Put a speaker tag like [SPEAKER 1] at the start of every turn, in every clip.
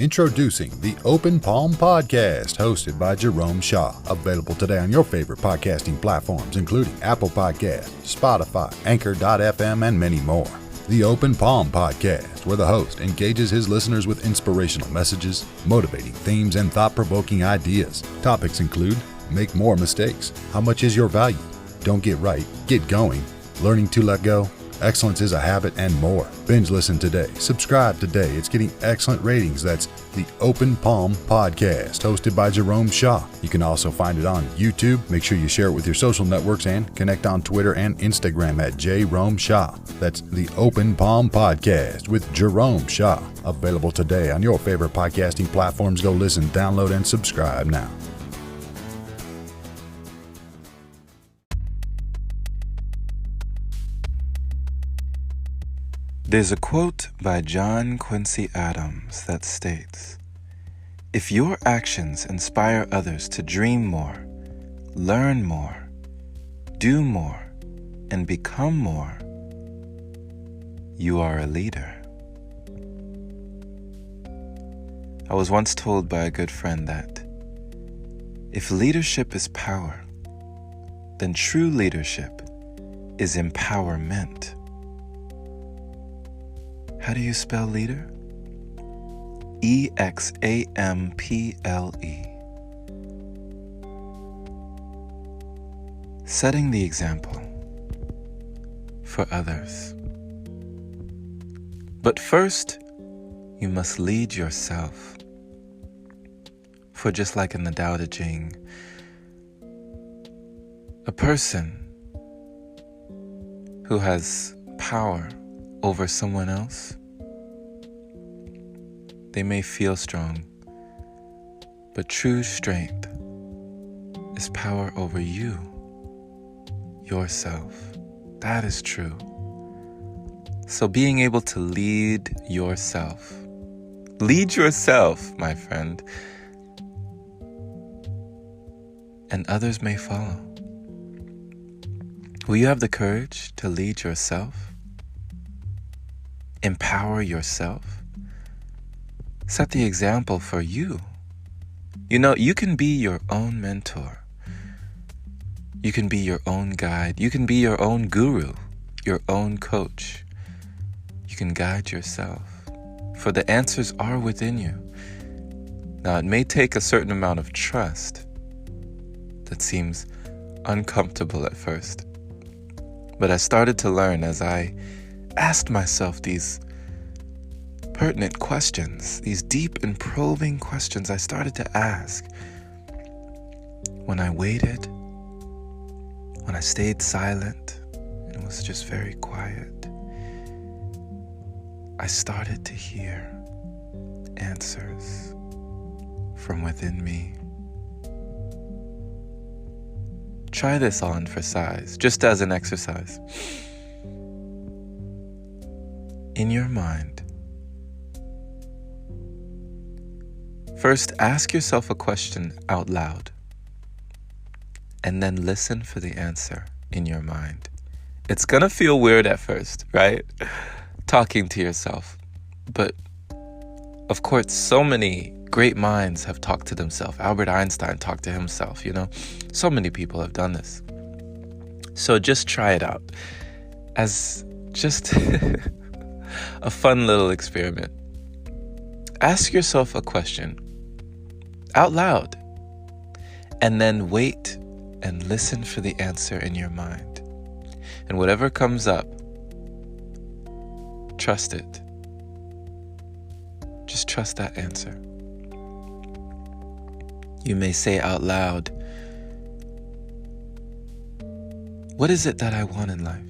[SPEAKER 1] Introducing the Open Palm Podcast, hosted by Jerome Shaw. Available today on your favorite podcasting platforms, including Apple Podcasts, Spotify, Anchor.fm, and many more. The Open Palm Podcast, where the host engages his listeners with inspirational messages, motivating themes, and thought-provoking ideas. Topics include: make more mistakes, how much is your value, don't get right, get going, learning to let go, excellence is a habit, and more. Binge listen today. Subscribe today. It's getting excellent ratings. That's the Open Palm Podcast, hosted by Jerome Shaw. You can also find it on YouTube. Make sure you share it with your social networks and connect on Twitter and Instagram at Jerome Shaw. That's the Open Palm Podcast with Jerome Shaw. Available today on your favorite podcasting platforms. Go listen, download, and subscribe now.
[SPEAKER 2] There's a quote by John Quincy Adams that states, "If your actions inspire others to dream more, learn more, do more, and become more, you are a leader." I was once told by a good friend that if leadership is power, then true leadership is empowerment. How do you spell leader? E-X-A-M-P-L-E. Setting the example for others. But first, you must lead yourself. For just like in the Tao Te Ching, a person who has power over someone else, they may feel strong, but true strength is power over you, yourself. That is true. So being able to lead yourself, my friend, and others may follow. Will you have the courage to lead yourself? Empower yourself. Set the example for you. You know, you can be your own mentor. You can be your own guide. You can be your own guru, your own coach. You can guide yourself, for the answers are within you. Now, it may take a certain amount of trust that seems uncomfortable at first, but I started to learn as I asked myself these pertinent questions, these deep and probing questions I started to ask. When I waited, when I stayed silent, and it was just very quiet, I started to hear answers from within me. Try this on for size, just as an exercise. In your mind, first ask yourself a question out loud, and then listen for the answer in your mind. It's gonna feel weird at first, right? Talking to yourself. But of course, so many great minds have talked to themselves. Albert Einstein talked to himself, you know? So many people have done this. So just try it out as just a fun little experiment. Ask yourself a question out loud, and then wait and listen for the answer in your mind. And whatever comes up, trust it. Just trust that answer. You may say out loud, "What is it that I want in life?"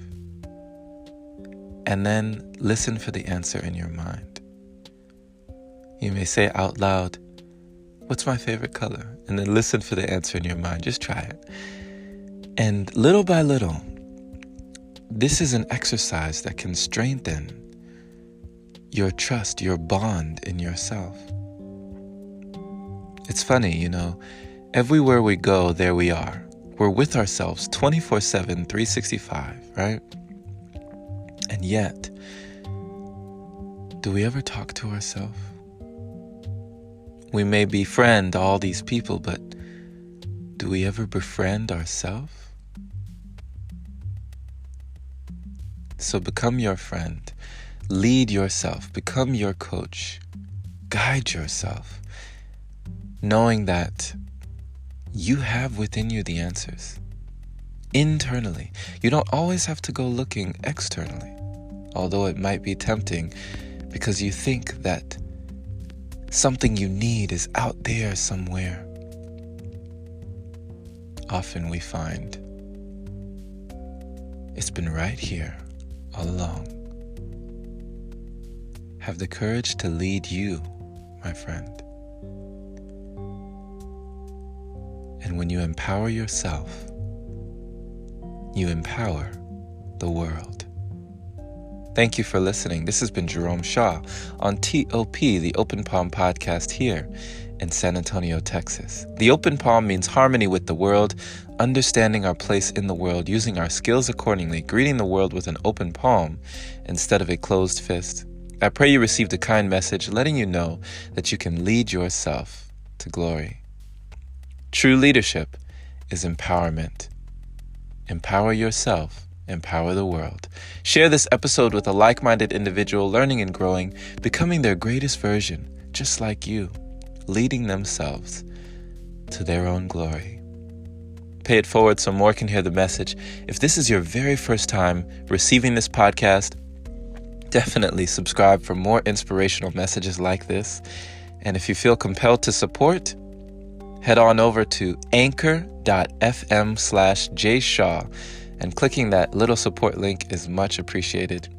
[SPEAKER 2] And then listen for the answer in your mind. You may say out loud, "What's my favorite color?" And then listen for the answer in your mind. Just try it. And little by little, this is an exercise that can strengthen your trust, your bond in yourself. It's funny, you know, everywhere we go, there we are. We're with ourselves 24/7, 365, right? And yet, do we ever talk to ourselves? We may befriend all these people, but do we ever befriend ourselves? So become your friend, lead yourself, become your coach, guide yourself, knowing that you have within you the answers. Internally. You don't always have to go looking externally, although it might be tempting because you think that something you need is out there somewhere. Often we find it's been right here all along. Have the courage to lead you, my friend. And when you empower yourself, you empower the world. Thank you for listening. This has been Jerome Shaw on TOP, the Open Palm Podcast here in San Antonio, Texas. The open palm means harmony with the world, understanding our place in the world, using our skills accordingly, greeting the world with an open palm instead of a closed fist. I pray you received a kind message letting you know that you can lead yourself to glory. True leadership is empowerment. Empower yourself. Empower the world. Share this episode with a like-minded individual learning and growing, becoming their greatest version, just like you, leading themselves to their own glory. Pay it forward so more can hear the message. If this is your very first time receiving this podcast, definitely subscribe for more inspirational messages like this. And if you feel compelled to support, head on over to anchor.fm/jshaw. And clicking that little support link is much appreciated.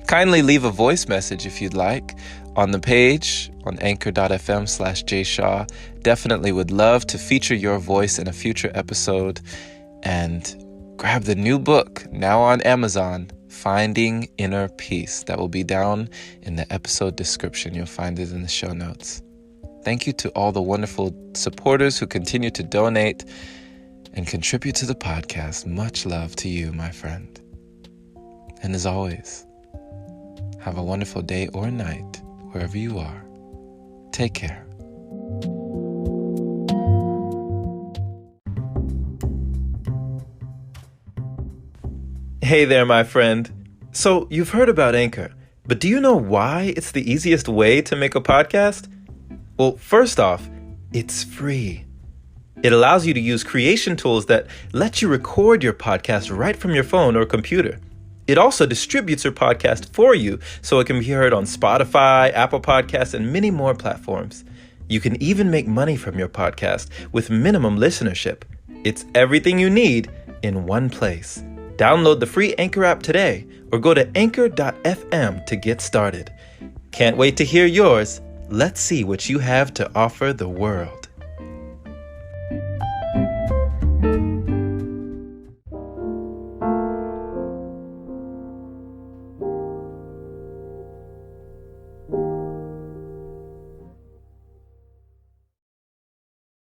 [SPEAKER 2] Kindly leave a voice message if you'd like on the page on anchor.fm/jshaw. Definitely would love to feature your voice in a future episode. And grab the new book now on Amazon, Finding Inner Peace. That will be down in the episode description. You'll find it in the show notes. Thank you to all the wonderful supporters who continue to donate and contribute to the podcast. Much love to you, my friend. And as always, have a wonderful day or night, wherever you are. Take care. Hey there, my friend. So you've heard about Anchor, but do you know why it's the easiest way to make a podcast? Well, first off, it's free. It allows you to use creation tools that let you record your podcast right from your phone or computer. It also distributes your podcast for you so it can be heard on Spotify, Apple Podcasts, and many more platforms. You can even make money from your podcast with minimum listenership. It's everything you need in one place. Download the free Anchor app today or go to anchor.fm to get started. Can't wait to hear yours. Let's see what you have to offer the world.